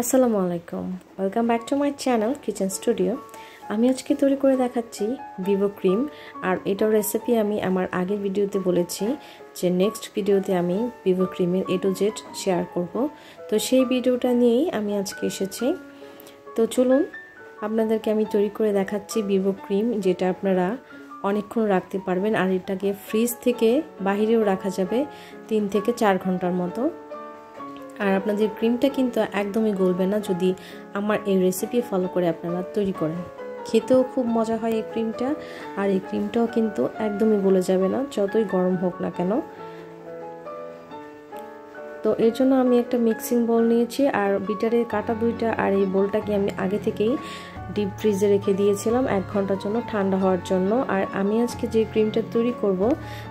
আসসালামু আলাইকুম, welcome back to my channel kitchen studio. আমি আজকে তৈরি করে দেখাচ্ছি ভিভো ক্রিম। আর এটার রেসিপি আমি আমার আগের ভিডিওতে বলেছি যে নেক্সট ভিডিওতে আমি ভিভো ক্রিমের A to Z শেয়ার করব। তো সেই ভিডিওটা নিয়েই আমি আজকে এসেছি। তো চলুন আপনাদেরকে আমি তৈরি করে দেখাচ্ছি ভিভো ক্রিম, যেটা আপনারা অনেকক্ষণ রাখতে পারবেন। আর এটাকে ফ্রিজ থেকে বাহিরেও রাখা যাবে 3 থেকে 4 ঘন্টার মতো। আর আপনাদের ক্রিমটা কিন্তু একদমই গলবে না যদি আমার এই রেসিপি ফলো করে আপনারা তৈরি করেন। খেতেও খুব মজা হয় এই ক্রিমটা। আর এই ক্রিমটাও কিন্তু একদমই গলে যাবে না যতই গরম হোক না কেন। তো এর জন্য আমি একটা মিক্সিং বোল নিয়েছি, আর বিটারের কাটা দুইটা আর এই বোলটাকে আমি আগে থেকেই ডিপ ফ্রিজে রেখে দিয়েছিলাম 1 ঘন্টার জন্য ঠান্ডা হওয়ার জন্য। আর আমি আজকে যে ক্রিমটা তৈরি করব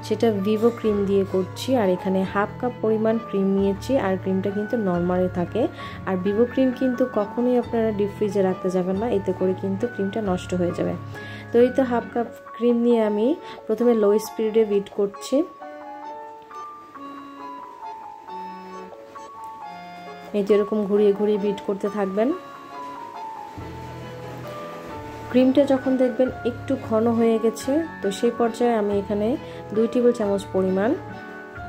সেটা ভিভো ক্রিম দিয়ে করছি। আর এখানে হাফ কাপ পরিমাণ ক্রিম নিয়েছি, আর ক্রিমটা কিন্তু নর্মালে থাকে। আর ভিভো ক্রিম কিন্তু কখনোই আপনারা ডিপ ফ্রিজে রাখতে যাবেন না, এতে করে কিন্তু ক্রিমটা নষ্ট হয়ে যাবে। তো এই তো হাফ কাপ ক্রিম নিয়ে আমি প্রথমে লো স্পিডে বিট করছি। এই যেরকম ঘুরিয়ে ঘুরিয়ে বিট করতে থাকবেন। ক্রিমটা যখন দেখবেন একটু ঘন হয়ে গেছে, তো সেই পর্যায়ে আমি এখানে 2 টেবিল চামচ পরিমাণ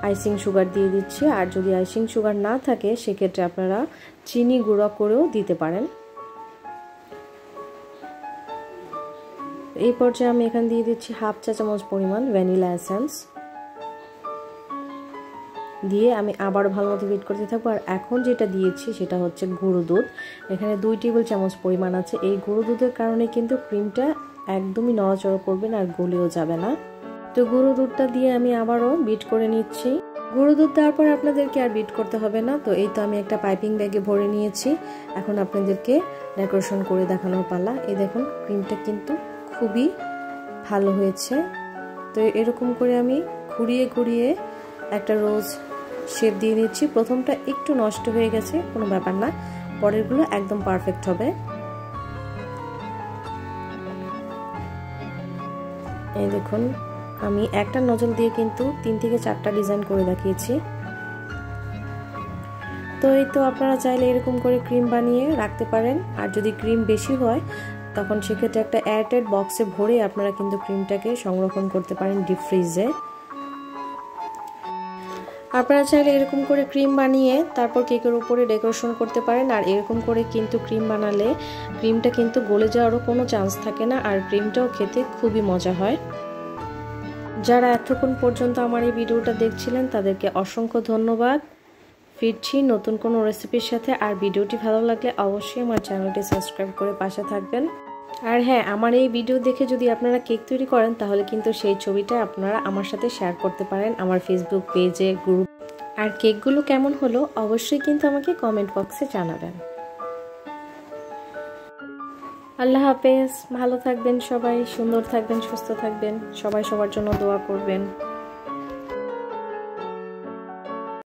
আইসিং সুগার দিয়ে দিচ্ছি। আর যদি আইসিং সুগার না থাকে সেক্ষেত্রে আপনারা চিনি গুঁড়া করেও দিতে পারেন। এই পর্যায়ে আমি এখানে দিয়ে দিচ্ছি হাফ চা চামচ পরিমাণ ভ্যানিলা এসেন্স দিয়ে আমি আবার ভালো মতো বিট করতে থাকবো। আর এখন যেটা দিয়েছি সেটা হচ্ছে গুঁড়ো দুধ। এখানে 2 টেবিল চামচ পরিমাণ আছে। এই গুঁড়ো দুধের কারণে কিন্তু ক্রিমটা একদমই নড়াচড়া করবে না আর গলেও যাবে না। তো গুঁড়ো দুধটা দিয়ে আমি আবারও বিট করে নিচ্ছি। গুঁড়ো দুধ দেওয়ার পর আপনাদেরকে আর বিট করতে হবে না। তো এই তো আমি একটা পাইপিং ব্যাগে ভরে নিয়েছি। এখন আপনাদেরকে ডেকোরেশন করে দেখানোর পালা। এই দেখুন ক্রিমটা কিন্তু খুবই ভালো হয়েছে। তো এরকম করে আমি ঘুরিয়ে ঘুরিয়ে একটা রোজ শেপ দিয়ে নিচ্ছি। প্রথমটা একটু নষ্ট হয়ে গেছে, কোনো ব্যাপার না, পরেরগুলো একদম পারফেক্ট হবে। এই দেখুন আমি একটা নজল দিয়ে কিন্তু 3 থেকে 4টা ডিজাইন করে দেখিয়েছি। তো এই তো আপনারা চাইলে এরকম করে ক্রিম বানিয়ে রাখতে পারেন। আর যদি ক্রিম বেশি হয় তখন সেক্ষেত্রে একটা এয়ারটাইট বক্সে ভরে আপনারা কিন্তু ক্রিমটাকে সংরক্ষণ করতে পারেন ডিপ ফ্রিজে। আপনারা চাইলে এরকম করে ক্রিম বানিয়ে তারপর কেকের উপরে ডেকোরেশন করতে পারেন। আর এরকম করে কিন্তু ক্রিম বানালে ক্রিমটা কিন্তু গলে যাওয়ারও কোনো চান্স থাকে না, আর ক্রিমটাও খেতে খুবই মজা হয়। যারা এতক্ষণ পর্যন্ত আমার এই ভিডিওটা দেখছিলেন তাদেরকে অসংখ্য ধন্যবাদ। ফিরছি নতুন কোনো রেসিপির সাথে। আর ভিডিওটি ভালো লাগলে অবশ্যই আমার চ্যানেলটি সাবস্ক্রাইব করে পাশে থাকবেন। আর হ্যাঁ, আমার এই ভিডিও দেখে যদি আপনারা কেক তৈরি করেন তাহলে কিন্তু সেই ছবিটা আপনারা আমার সাথে শেয়ার করতে পারেন আমার ফেসবুক পেজে, গ্রুপ। আর কেকগুলো কেমন হলো অবশ্যই কিন্তু আমাকে কমেন্ট বক্সে জানাবেন। আল্লাহ হাফেজ, ভালো থাকবেন সবাই, সুন্দর থাকবেন, সুস্থ থাকবেন, সবাই সবার জন্য দোয়া করবেন।